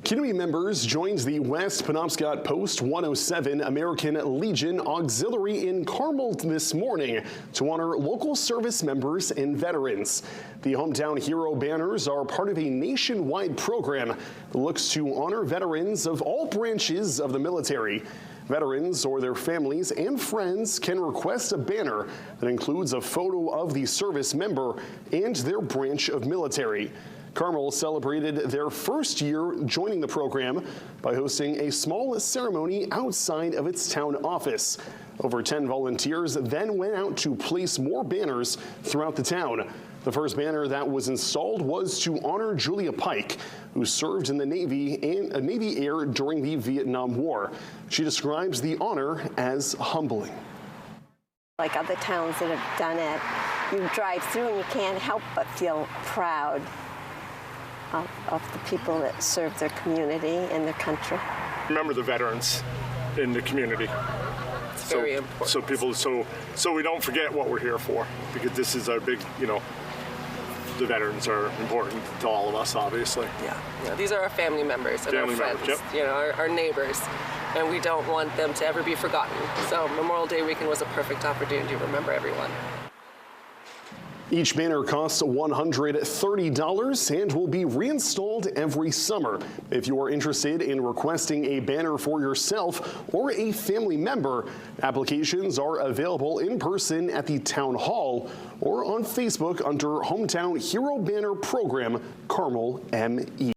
Community members joined the West Penobscot Post 107 American Legion Auxiliary in Carmel this morning to honor local service members and veterans. The Hometown Hero banners are part of a nationwide program that looks to honor veterans of all branches of the military. Veterans or their families and friends can request a banner that includes a photo of the service member and their branch of military. Carmel celebrated their first year joining the program by hosting a small ceremony outside of its town office. Over 10 volunteers then went out to place more banners throughout the town. The first banner that was installed was to honor Julia Pike, who served in the Navy and Navy Air during the Vietnam War. She describes the honor as humbling. Like other towns that have done it, you drive through and you can't help but feel proud of the people that serve their community and their country. Remember the veterans in the community. It's very important. So we don't forget what we're here for, because this is our big, the veterans are important to all of us, obviously. Yeah, these are our family members and our friends, our neighbors, and we don't want them to ever be forgotten. So Memorial Day weekend was a perfect opportunity to remember everyone. Each banner costs $130 and will be reinstalled every summer. If you are interested in requesting a banner for yourself or a family member, applications are available in person at the Town Hall or on Facebook under Hometown Hero Banner Program, Carmel ME.